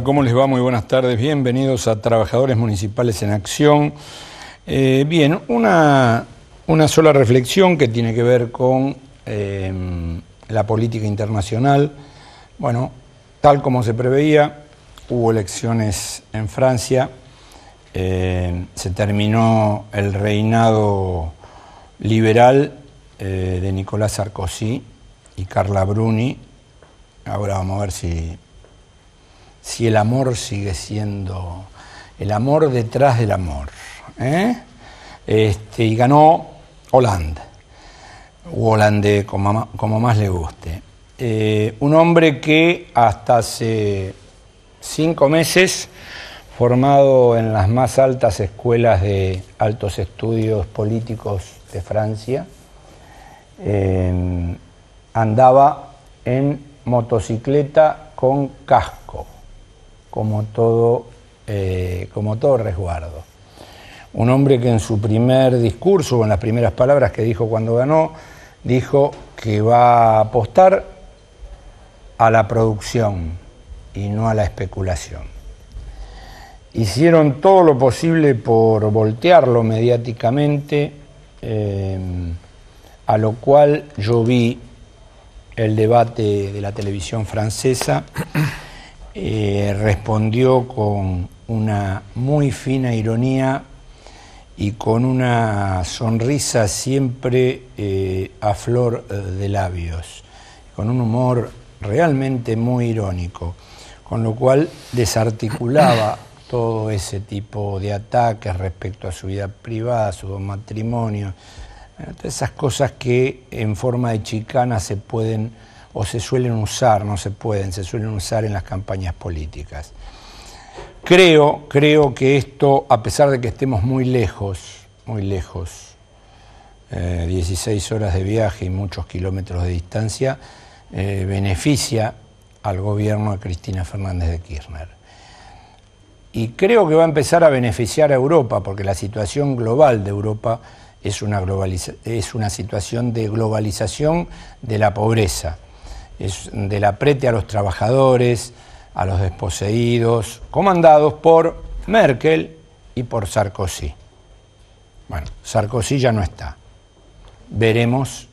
¿Cómo les va? Muy buenas tardes. Bienvenidos a Trabajadores Municipales en Acción. Bien, una sola reflexión que tiene que ver con la política internacional. Bueno, tal como se preveía, hubo elecciones en Francia, se terminó el reinado liberal de Nicolas Sarkozy y Carla Bruni. Ahora vamos a ver si el amor sigue siendo el amor detrás del amor. Y ganó Hollande, o Hollande, como más le guste. Un hombre que hasta hace 5 meses, formado en las más altas escuelas de altos estudios políticos de Francia, andaba en motocicleta con casco, como todo resguardo. Un hombre que en su primer discurso, o en las primeras palabras que dijo cuando ganó, dijo que va a apostar a la producción y no a la especulación. Hicieron todo lo posible por voltearlo mediáticamente, a lo cual yo vi el debate de la televisión francesa. Respondió con una muy fina ironía y con una sonrisa siempre a flor de labios, con un humor realmente muy irónico, con lo cual desarticulaba todo ese tipo de ataques respecto a su vida privada, a su matrimonio, esas cosas que en forma de chicana se pueden o se suelen usar, no se pueden, se suelen usar en las campañas políticas. Creo que esto, a pesar de que estemos muy lejos, 16 horas de viaje y muchos kilómetros de distancia, beneficia al gobierno de Cristina Fernández de Kirchner. Y creo que va a empezar a beneficiar a Europa, porque la situación global de Europa es una situación de globalización de la pobreza, es del aprete a los trabajadores, a los desposeídos, comandados por Merkel y por Sarkozy. Bueno, Sarkozy ya no está. Veremos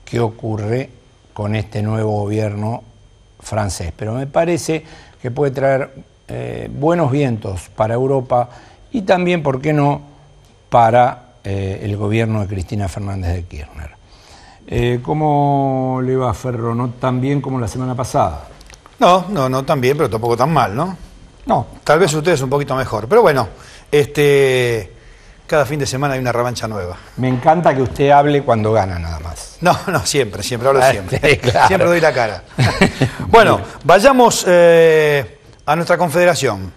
qué ocurre con este nuevo gobierno francés. Pero me parece que puede traer buenos vientos para Europa y también, ¿por qué no?, para el gobierno de Cristina Fernández de Kirchner. ¿Cómo le va, Ferro? ¿No tan bien como la semana pasada? No tan bien, pero tampoco tan mal, ¿no? No. Tal vez ustedes un poquito mejor, pero bueno, cada fin de semana hay una revancha nueva. Me encanta que usted hable cuando gana, nada más. No, siempre hablo siempre. Claro. Siempre doy la cara. Bueno, vayamos a nuestra confederación.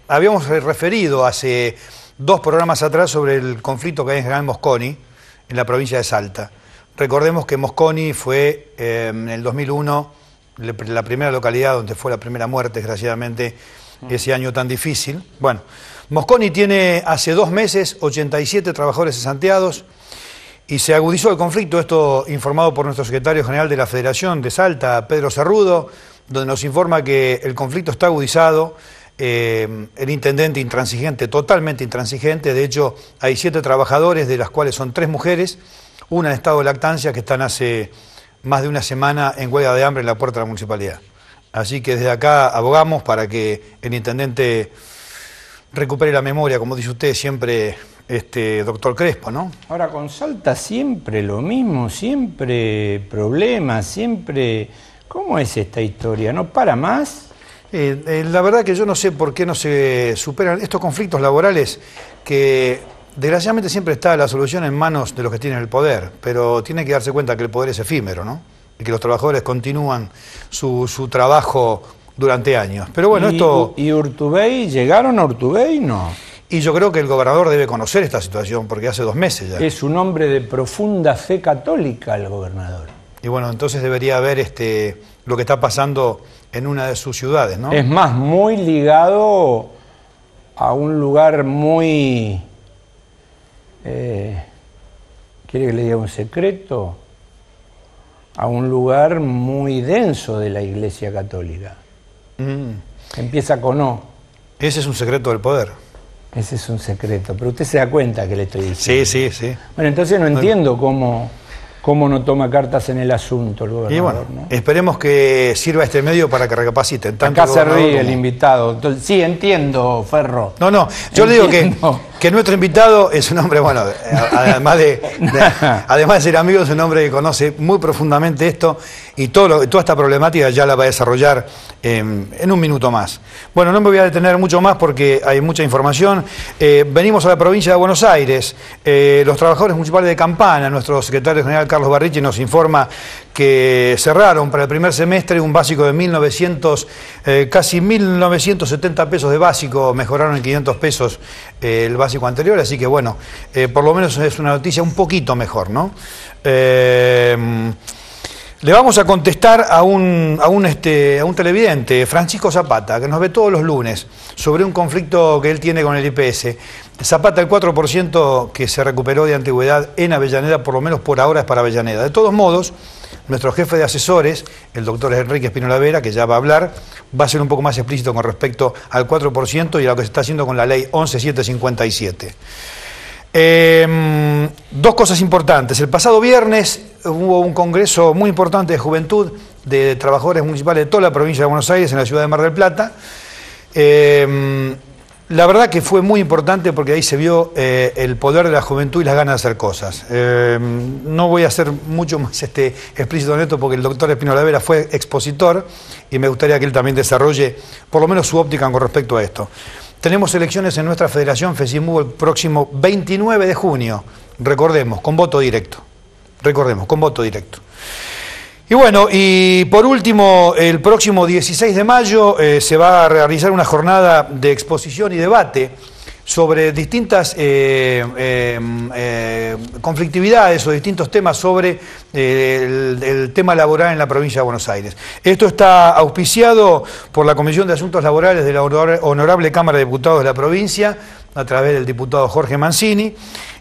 Habíamos referido hace 2 programas atrás sobre el conflicto que hay en General Mosconi, en la provincia de Salta. Recordemos que Mosconi fue en el 2001 la primera localidad donde fue la primera muerte, desgraciadamente, ese año tan difícil. Bueno, Mosconi tiene hace 2 meses 87 trabajadores cesanteados y se agudizó el conflicto, esto informado por nuestro secretario general de la Federación de Salta, Pedro Cerrudo, donde nos informa que el conflicto está agudizado. El intendente intransigente, totalmente intransigente. De hecho, hay 7 trabajadores, de las cuales son 3 mujeres, una en estado de lactancia, que están hace más de una semana en huelga de hambre en la puerta de la municipalidad. Así que desde acá abogamos para que el intendente recupere la memoria, como dice usted siempre, doctor Crespo, ¿no? Ahora, con Salta siempre lo mismo, siempre problemas, siempre... ¿Cómo es esta historia? ¿No para más? La verdad que yo no sé por qué no se superan estos conflictos laborales, que desgraciadamente siempre está la solución en manos de los que tienen el poder, pero tienen que darse cuenta que el poder es efímero, ¿no? Y que los trabajadores continúan su trabajo durante años. Pero bueno, ¿Y Urtubey? ¿Llegaron a Urtubey? No. Y yo creo que el gobernador debe conocer esta situación, porque hace 2 meses ya. Es un hombre de profunda fe católica el gobernador. Y bueno, entonces debería ver lo que está pasando en una de sus ciudades, ¿no? Es más, muy ligado a un lugar muy... ¿Quiere que le diga un secreto? a un lugar muy denso de la Iglesia Católica. Empieza con O. Ese es un secreto del poder. Ese es un secreto, pero usted se da cuenta que le estoy diciendo. Sí, sí, sí. Bueno, entonces no entiendo cómo no toma cartas en el asunto el gobernador. Y bueno, ¿no? esperemos que sirva este medio para que recapaciten. Acá se ríe el invitado. Entonces, sí, entiendo, Ferro. No, yo le digo que nuestro invitado es un hombre, bueno, además de ser amigo, es un hombre que conoce muy profundamente esto y toda esta problemática ya la va a desarrollar en un minuto más. Bueno, no me voy a detener mucho más porque hay mucha información. Venimos a la provincia de Buenos Aires. Los trabajadores municipales de Campana, nuestro secretario general Carlos Barrichi nos informa que cerraron para el primer semestre un básico de casi 1.970 pesos de básico, mejoraron en 500 pesos el básico anterior, así que bueno, por lo menos es una noticia un poquito mejor, ¿no? Le vamos a contestar a un televidente, Francisco Zapata, que nos ve todos los lunes, sobre un conflicto que él tiene con el IPS. Zapata, el 4% que se recuperó de antigüedad en Avellaneda, por lo menos por ahora es para Avellaneda. De todos modos, nuestro jefe de asesores, el doctor Enrique Espínola Vera, que ya va a hablar, va a ser un poco más explícito con respecto al 4% y a lo que se está haciendo con la ley 11757. Dos cosas importantes. El pasado viernes hubo un congreso muy importante de juventud de trabajadores municipales de toda la provincia de Buenos Aires, en la ciudad de Mar del Plata. La verdad que fue muy importante porque ahí se vio el poder de la juventud y las ganas de hacer cosas. No voy a ser mucho más explícito en esto porque el doctor Espínola Vera fue expositor y me gustaría que él también desarrolle por lo menos su óptica con respecto a esto. Tenemos elecciones en nuestra federación FESIMUB el próximo 29 de junio, recordemos, con voto directo. Y bueno, y por último, el próximo 16 de mayo se va a realizar una jornada de exposición y debate sobre distintas conflictividades o distintos temas sobre el tema laboral en la provincia de Buenos Aires. Esto está auspiciado por la Comisión de Asuntos Laborales de la Honorable Cámara de Diputados de la provincia, a través del diputado Jorge Mancini.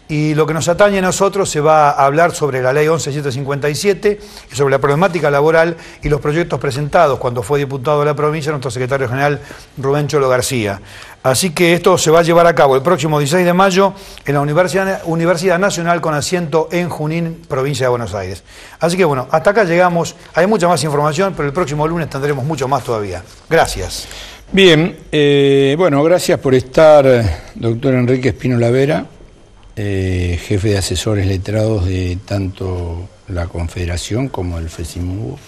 Y lo que nos atañe a nosotros se va a hablar sobre la ley 11757 y sobre la problemática laboral y los proyectos presentados cuando fue diputado de la provincia nuestro secretario general Rubén Cholo García. Así que esto se va a llevar a cabo el próximo 16 de mayo en la Universidad Nacional con asiento en Junín, provincia de Buenos Aires. Así que bueno, hasta acá llegamos. Hay mucha más información, pero el próximo lunes tendremos mucho más todavía. Gracias. Bien, bueno, gracias por estar, doctor Enrique Espínola Vera. Jefe de asesores letrados de tanto la Confederación como el FESIMUB.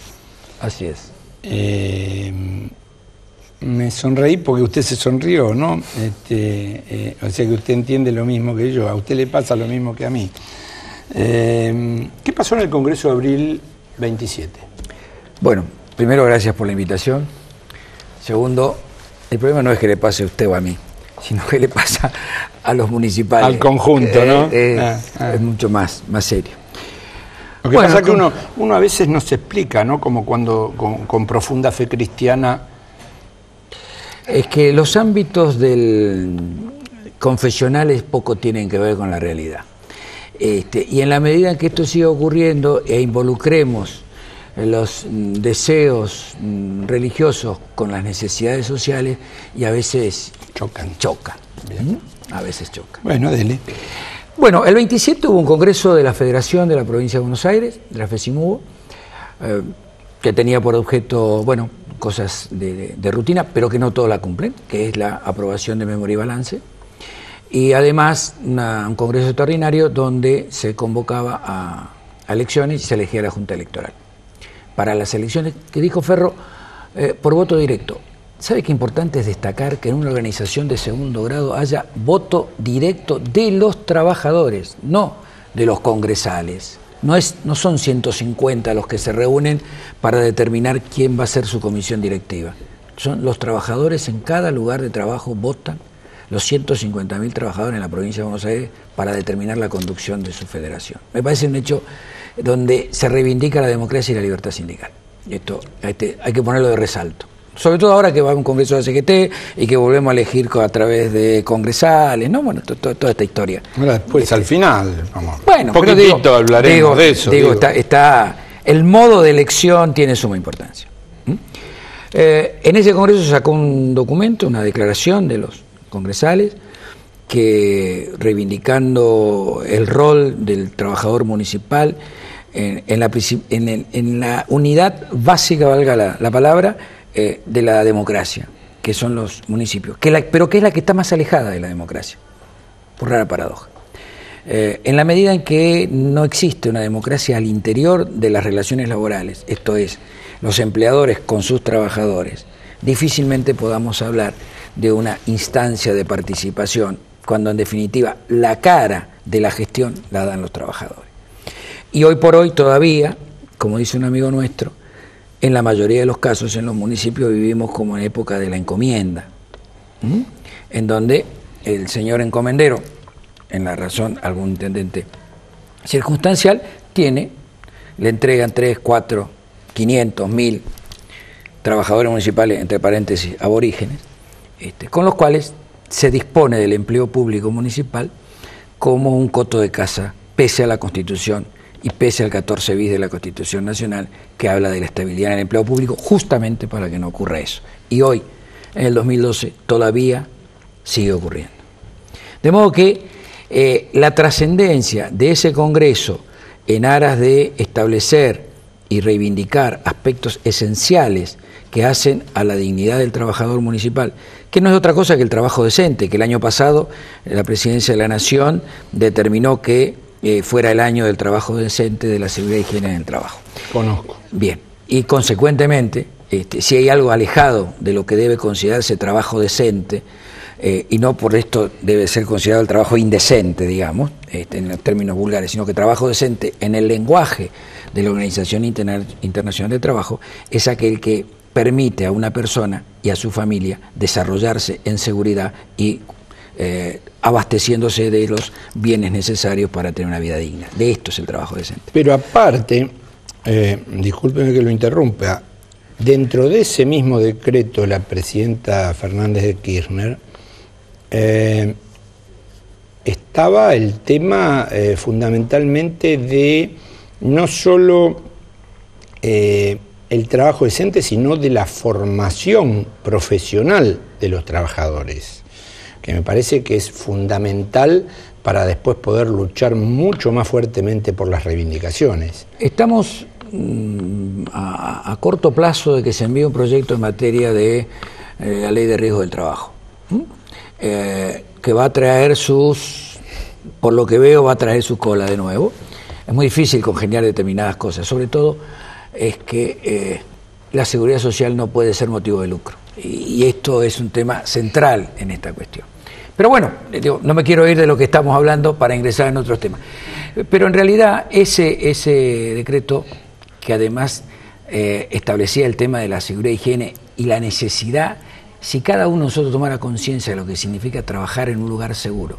Así es. Me sonreí porque usted se sonrió, ¿no? O sea que usted entiende lo mismo que yo, a usted le pasa lo mismo que a mí. ¿Qué pasó en el Congreso de abril 27? Bueno, primero gracias por la invitación. Segundo, el problema no es que le pase a usted o a mí, sino que le pasa a los municipales. Al conjunto, ¿no? Es mucho más serio. Lo que pasa es que uno a veces no se explica, ¿no? Como cuando con profunda fe cristiana. Es que los ámbitos confesionales poco tienen que ver con la realidad. Y en la medida en que esto siga ocurriendo e involucremos los deseos religiosos con las necesidades sociales, y a veces chocan. A veces chocan. Bueno, dele. Bueno, el 27 hubo un congreso de la Federación de la Provincia de Buenos Aires, de la FESIMUB, que tenía por objeto, bueno, cosas de rutina, pero que no todos la cumplen, que es la aprobación de memoria y balance, y además un congreso extraordinario donde se convocaba a elecciones y se elegía la Junta Electoral. Para las elecciones, que dijo Ferro, por voto directo. ¿Sabe qué importante es destacar que en una organización de segundo grado haya voto directo de los trabajadores, no de los congresales? No son 150 los que se reúnen para determinar quién va a ser su comisión directiva. Son los trabajadores en cada lugar de trabajo votan, los 150.000 trabajadores en la provincia de Buenos Aires, para determinar la conducción de su federación. Me parece un hecho donde se reivindica la democracia y la libertad sindical. Esto hay que ponerlo de resalto. Sobre todo ahora que va a un congreso de CGT y que volvemos a elegir a través de congresales, ¿no? Bueno, toda esta historia. Ahora después, al final, vamos. Bueno, poquitito hablaremos de eso. Está el modo de elección tiene suma importancia. En ese congreso se sacó un documento, una declaración de los congresales, que reivindicando el rol del trabajador municipal en la unidad básica, valga la palabra, de la democracia, que son los municipios, pero que es la que está más alejada de la democracia, por rara paradoja. En la medida en que no existe una democracia al interior de las relaciones laborales, esto es, los empleadores con sus trabajadores, difícilmente podamos hablar de una instancia de participación, cuando en definitiva la cara de la gestión la dan los trabajadores. Y hoy por hoy todavía, como dice un amigo nuestro, en la mayoría de los casos en los municipios vivimos como en época de la encomienda, en donde el señor encomendero, en la razón algún intendente circunstancial, le entregan 3, 4, 500, 1000 trabajadores municipales, entre paréntesis, aborígenes, con los cuales se dispone del empleo público municipal como un coto de casa, pese a la Constitución y pese al 14 bis de la Constitución Nacional, que habla de la estabilidad en el empleo público, justamente para que no ocurra eso. Y hoy, en el 2012, todavía sigue ocurriendo. De modo que la trascendencia de ese Congreso en aras de establecer y reivindicar aspectos esenciales que hacen a la dignidad del trabajador municipal, que no es otra cosa que el trabajo decente, que el año pasado la Presidencia de la Nación determinó que fuera el año del trabajo decente, de la seguridad y higiene en el trabajo. Conozco. Bien, y consecuentemente, si hay algo alejado de lo que debe considerarse trabajo decente, y no por esto debe ser considerado el trabajo indecente, digamos, en los términos vulgares, sino que trabajo decente en el lenguaje de la Organización Internacional del Trabajo es aquel que permite a una persona y a su familia desarrollarse en seguridad y abasteciéndose de los bienes necesarios para tener una vida digna. De esto es el trabajo decente. Pero aparte, discúlpeme que lo interrumpa, dentro de ese mismo decreto, la presidenta Fernández de Kirchner estaba el tema fundamentalmente de no solo el trabajo decente, sino de la formación profesional de los trabajadores, que me parece que es fundamental para después poder luchar mucho más fuertemente por las reivindicaciones. Estamos a corto plazo de que se envíe un proyecto en materia de la ley de riesgo del trabajo, que va a traer por lo que veo, va a traer su cola de nuevo. Es muy difícil congeniar determinadas cosas, sobre todo es que la seguridad social no puede ser motivo de lucro, y esto es un tema central en esta cuestión. Pero bueno, no me quiero ir de lo que estamos hablando para ingresar en otros temas. Pero en realidad ese decreto, que además establecía el tema de la seguridad e higiene y la necesidad, si cada uno de nosotros tomara conciencia de lo que significa trabajar en un lugar seguro,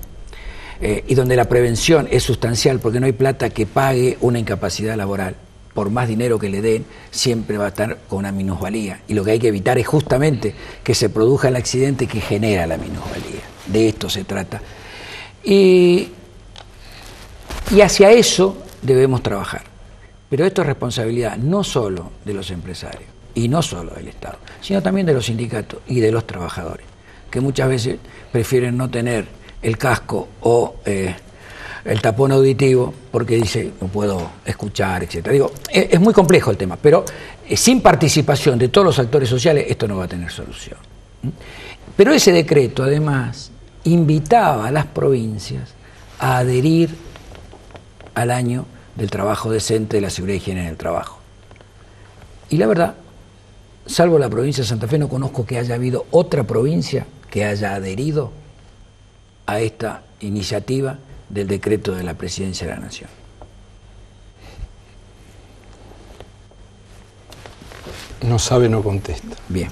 y donde la prevención es sustancial, porque no hay plata que pague una incapacidad laboral. Por más dinero que le den, siempre va a estar con una minusvalía. Y lo que hay que evitar es justamente que se produzca el accidente que genera la minusvalía. De esto se trata. Y hacia eso debemos trabajar. Pero esto es responsabilidad no solo de los empresarios y no solo del Estado, sino también de los sindicatos y de los trabajadores, que muchas veces prefieren no tener el casco o el tapón auditivo porque dice no puedo escuchar, etc. Digo, es muy complejo el tema, pero sin participación de todos los actores sociales esto no va a tener solución. Pero ese decreto además invitaba a las provincias a adherir al año del trabajo decente, de la seguridad y higiene en el trabajo. Y la verdad, salvo la provincia de Santa Fe, no conozco que haya habido otra provincia que haya adherido a esta iniciativa del decreto de la Presidencia de la Nación. No sabe, no contesta. Bien.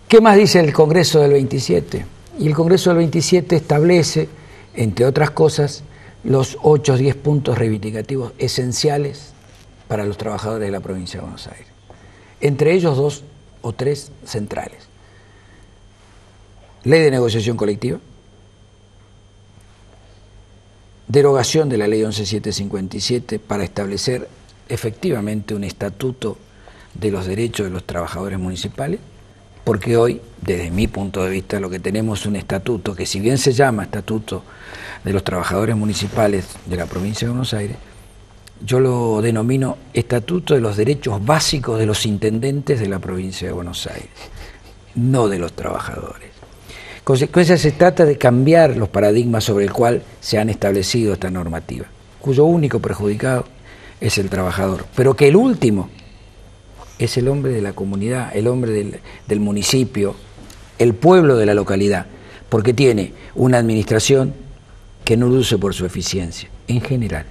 ¿Qué más dice el Congreso del 27? Y el Congreso del 27 establece, entre otras cosas, los 8 o 10 puntos reivindicativos esenciales para los trabajadores de la provincia de Buenos Aires. Entre ellos 2 o 3 centrales. Ley de negociación colectiva, derogación de la ley 11757 para establecer efectivamente un estatuto de los derechos de los trabajadores municipales, porque hoy, desde mi punto de vista, lo que tenemos es un estatuto que, si bien se llama Estatuto de los Trabajadores Municipales de la Provincia de Buenos Aires, yo lo denomino Estatuto de los Derechos Básicos de los Intendentes de la Provincia de Buenos Aires, no de los trabajadores. En consecuencia, se trata de cambiar los paradigmas sobre el cual se han establecido esta normativa, cuyo único perjudicado es el trabajador, pero que el último es el hombre de la comunidad, el hombre del municipio, el pueblo de la localidad, porque tiene una administración que no luce por su eficiencia, en general,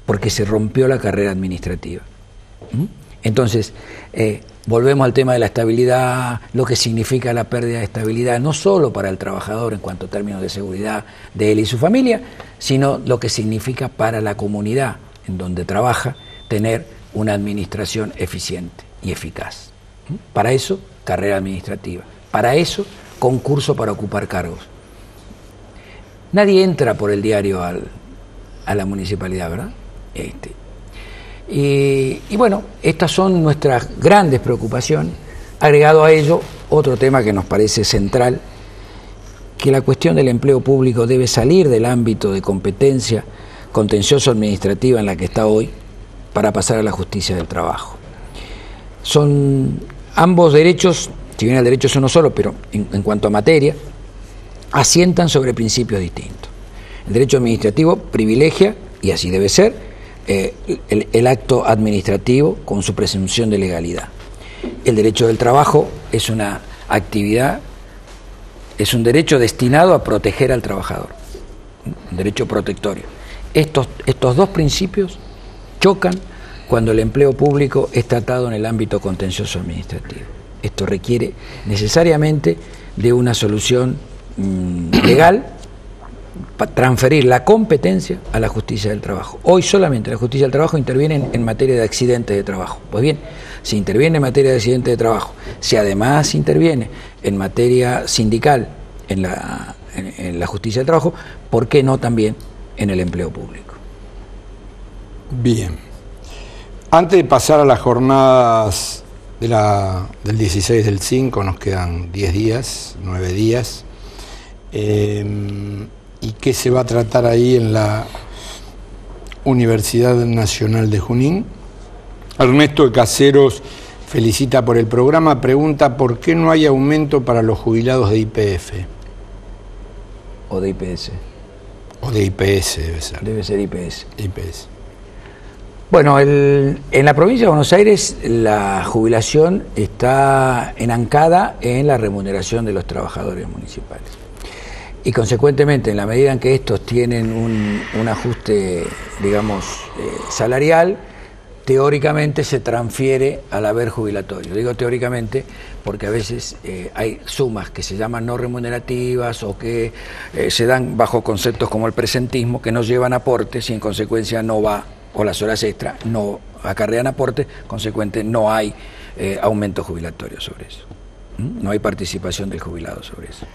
porque se rompió la carrera administrativa. Entonces, volvemos al tema de la estabilidad, lo que significa la pérdida de estabilidad, no solo para el trabajador en cuanto a términos de seguridad de él y su familia, sino lo que significa para la comunidad en donde trabaja tener una administración eficiente y eficaz. Para eso, carrera administrativa. Para eso, concurso para ocupar cargos. Nadie entra por el diario a la municipalidad, ¿verdad? Y bueno, estas son nuestras grandes preocupaciones. Agregado a ello, otro tema que nos parece central, que la cuestión del empleo público debe salir del ámbito de competencia contencioso-administrativa en la que está hoy, para pasar a la justicia del trabajo. Son ambos derechos, si bien el derecho es uno solo, pero en cuanto a materia, asientan sobre principios distintos. El derecho administrativo privilegia, y así debe ser, el acto administrativo con su presunción de legalidad. El derecho del trabajo es una actividad, es un derecho destinado a proteger al trabajador, un derecho protectorio. Estos dos principios chocan cuando el empleo público es tratado en el ámbito contencioso administrativo. Esto requiere necesariamente de una solución legal para transferir la competencia a la justicia del trabajo. Hoy solamente la justicia del trabajo interviene en materia de accidentes de trabajo. Pues bien, si interviene en materia de accidentes de trabajo, si además interviene en materia sindical en la justicia del trabajo, ¿por qué no también en el empleo público? Bien. Antes de pasar a las jornadas del 16 del 5, nos quedan 10 días, 9 días. ¿Y qué se va a tratar ahí en la Universidad Nacional de Junín? Ernesto de Caseros felicita por el programa, pregunta por qué no hay aumento para los jubilados de YPF. O de IPS. O de IPS debe ser. Debe ser IPS. IPS. Bueno, en la provincia de Buenos Aires la jubilación está enancada en la remuneración de los trabajadores municipales. Y consecuentemente, en la medida en que estos tienen un ajuste, digamos, salarial, teóricamente se transfiere al haber jubilatorio. Digo teóricamente porque a veces hay sumas que se llaman no remunerativas o que se dan bajo conceptos como el presentismo, que no llevan aportes y en consecuencia no va, o las horas extra no acarrean aportes, consecuente no hay aumento jubilatorio sobre eso. No hay participación del jubilado sobre eso.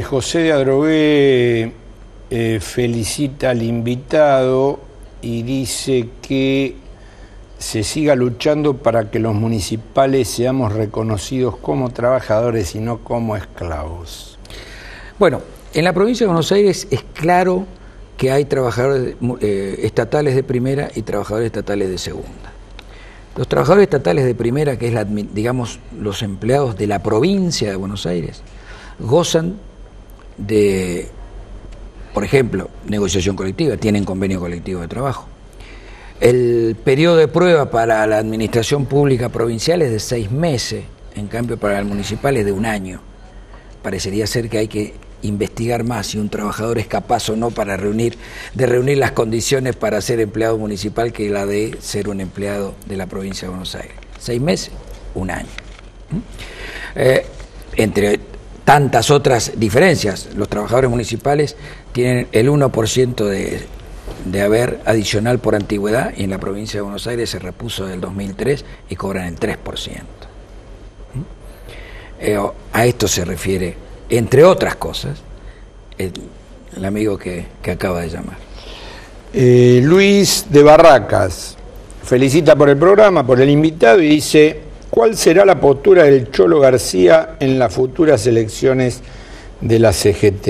José de Adrogué felicita al invitado y dice que se siga luchando para que los municipales seamos reconocidos como trabajadores y no como esclavos. Bueno, en la provincia de Buenos Aires es claro que hay trabajadores estatales de primera y trabajadores estatales de segunda. Los trabajadores estatales de primera, que es digamos los empleados de la provincia de Buenos Aires, gozan de, por ejemplo, negociación colectiva, tienen convenio colectivo de trabajo. El periodo de prueba para la administración pública provincial es de 6 meses, en cambio para el municipal es de 1 año. Parecería ser que hay que investigar más si un trabajador es capaz o no para reunir las condiciones para ser empleado municipal que la de ser un empleado de la provincia de Buenos Aires. 6 meses, 1 año. Entre tantas otras diferencias, los trabajadores municipales tienen el 1% de haber adicional por antigüedad y en la provincia de Buenos Aires se repuso del 2003 y cobran el 3%. A esto se refiere, entre otras cosas, el amigo que acaba de llamar. Luis de Barracas felicita por el programa, por el invitado y dice: ¿cuál será la postura del Cholo García en las futuras elecciones de la CGT?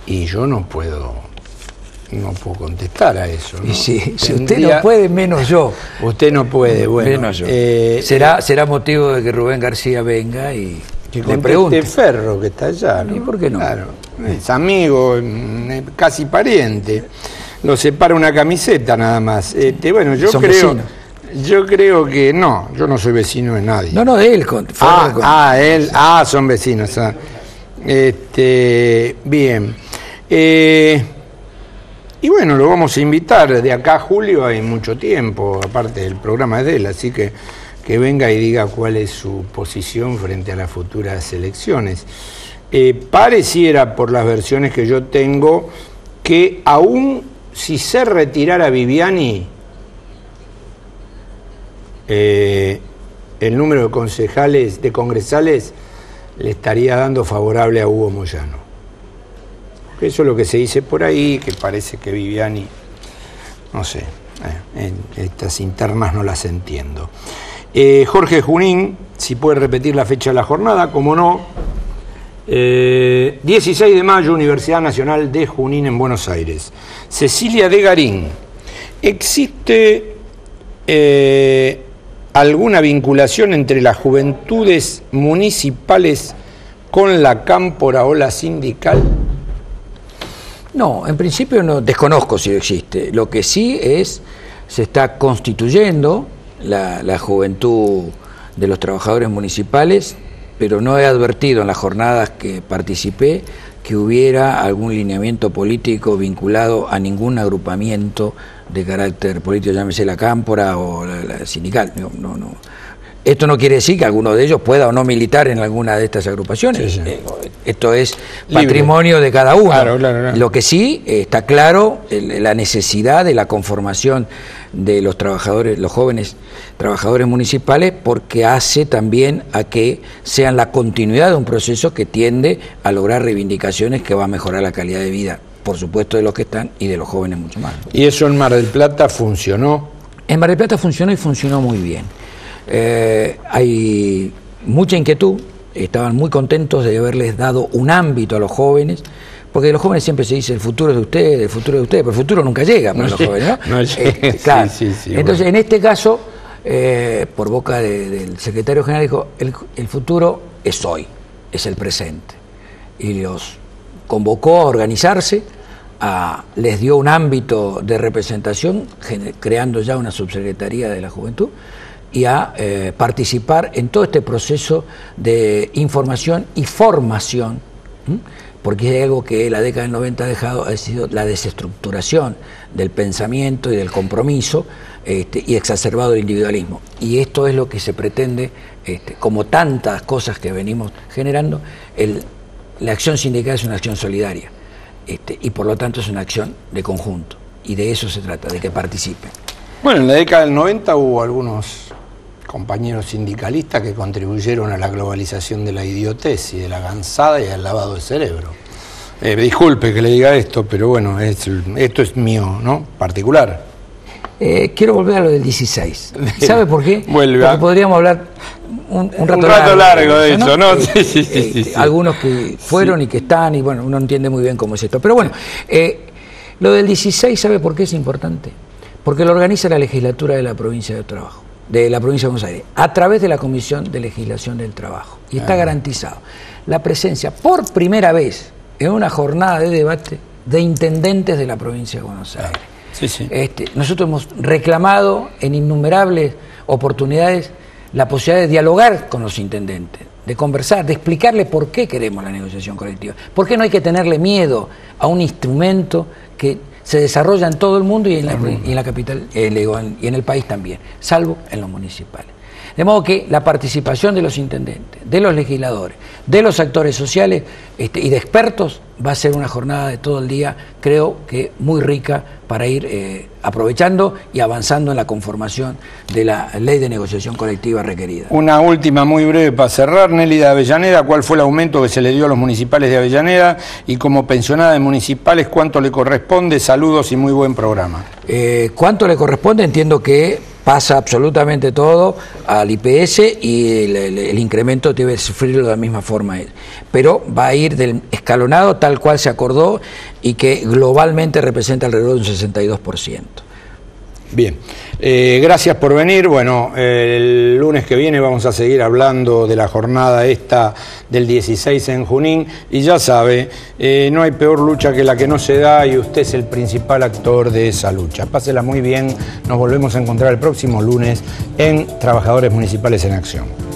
Y yo no puedo contestar a eso, ¿no? Y si usted no puede, menos yo. Usted no puede, bueno. Menos yo. Será motivo de que Rubén García venga y que le pregunte. Ferro, que está allá, ¿no? ¿Y por qué no? Claro, es amigo, casi pariente. Lo separa una camiseta nada más. Bueno, yo creo que no, yo no soy vecino de nadie. No, él. Él, son vecinos. Bien. Y bueno, lo vamos a invitar. De acá a julio hay mucho tiempo, aparte del programa es de él, así que venga y diga cuál es su posición frente a las futuras elecciones. Pareciera, por las versiones que yo tengo, que aún si se retirara Viviani, el número de concejales, de congresales, le estaría dando favorable a Hugo Moyano. Eso es lo que se dice por ahí, que parece que Viviani, no sé, estas internas no las entiendo. Jorge Junín, si puede repetir la fecha de la jornada, como no. 16 de mayo, Universidad Nacional de Junín en Buenos Aires. Cecilia de Garín, ¿existe alguna vinculación entre las juventudes municipales con la cámpora o la sindical? No, en principio no desconozco si existe. Lo que sí es, se está constituyendo la juventud de los trabajadores municipales, pero no he advertido en las jornadas que participé que hubiera algún lineamiento político vinculado a ningún agrupamiento de carácter político, llámese la cámpora o la sindical. No. Esto no quiere decir que alguno de ellos pueda o no militar en alguna de estas agrupaciones. Sí. Esto es patrimonio de cada uno. Claro. Lo que sí está claro, la necesidad de la conformación de los trabajadores, los jóvenes trabajadores municipales, porque hace también a que sean la continuidad de un proceso que tiende a lograr reivindicaciones que va a mejorar la calidad de vida, por supuesto, de los que están y de los jóvenes mucho más. ¿Y eso en Mar del Plata funcionó? En Mar del Plata funcionó y funcionó muy bien. Hay mucha inquietud, estaban muy contentos de haberles dado un ámbito a los jóvenes, porque de los jóvenes siempre se dice el futuro es de ustedes, pero el futuro nunca llega para los jóvenes, ¿no? Claro. Sí, entonces, bueno, en este caso, por boca del secretario general, dijo, el futuro es hoy, es el presente, y los convocó a organizarse, les dio un ámbito de representación, creando ya una subsecretaría de la juventud, y a participar en todo este proceso de información y formación, porque hay algo que la década del 90 ha sido la desestructuración del pensamiento y del compromiso, y exacerbado el individualismo. Y esto es lo que se pretende, como tantas cosas que venimos generando, la acción sindical es una acción solidaria, y por lo tanto es una acción de conjunto, y de eso se trata, de que participen. Bueno, en la década del 90 hubo algunos compañeros sindicalistas que contribuyeron a la globalización de la idiotez y de la gansada y al lavado de cerebro. Disculpe que le diga esto, pero bueno, esto es mío, ¿no? Particular. Quiero volver a lo del 16. ¿Sabe por qué? Porque podríamos hablar un rato largo de eso, ¿no? Sí. Algunos que fueron y que están, y bueno, uno entiende muy bien cómo es esto. Pero bueno, lo del 16, ¿sabe por qué es importante? Porque lo organiza la legislatura de la provincia de Trabajo, de la provincia de Buenos Aires, a través de la Comisión de Legislación del Trabajo. Y está garantizado la presencia, por primera vez, en una jornada de debate, de intendentes de la provincia de Buenos Aires. Sí. Nosotros hemos reclamado en innumerables oportunidades la posibilidad de dialogar con los intendentes, de conversar, de explicarle por qué queremos la negociación colectiva, por qué no hay que tenerle miedo a un instrumento que se desarrolla en todo el mundo y en la capital y en el país también, salvo en los municipales. De modo que la participación de los intendentes, de los legisladores, de los actores sociales y de expertos va a ser una jornada de todo el día, creo que muy rica para ir aprovechando y avanzando en la conformación de la ley de negociación colectiva requerida. Una última muy breve para cerrar, Nelly de Avellaneda, ¿cuál fue el aumento que se le dio a los municipales de Avellaneda? Y como pensionada de municipales, ¿cuánto le corresponde? Saludos y muy buen programa. ¿Cuánto le corresponde? Entiendo que pasa absolutamente todo al IPS y el incremento debe sufrirlo de la misma forma. Pero va a ir del escalonado tal cual se acordó y que globalmente representa alrededor de un 62%. Bien, gracias por venir. Bueno, el lunes que viene vamos a seguir hablando de la jornada esta del 16 en Junín y ya sabe, no hay peor lucha que la que no se da y usted es el principal actor de esa lucha. Pásela muy bien, nos volvemos a encontrar el próximo lunes en Trabajadores Municipales en Acción.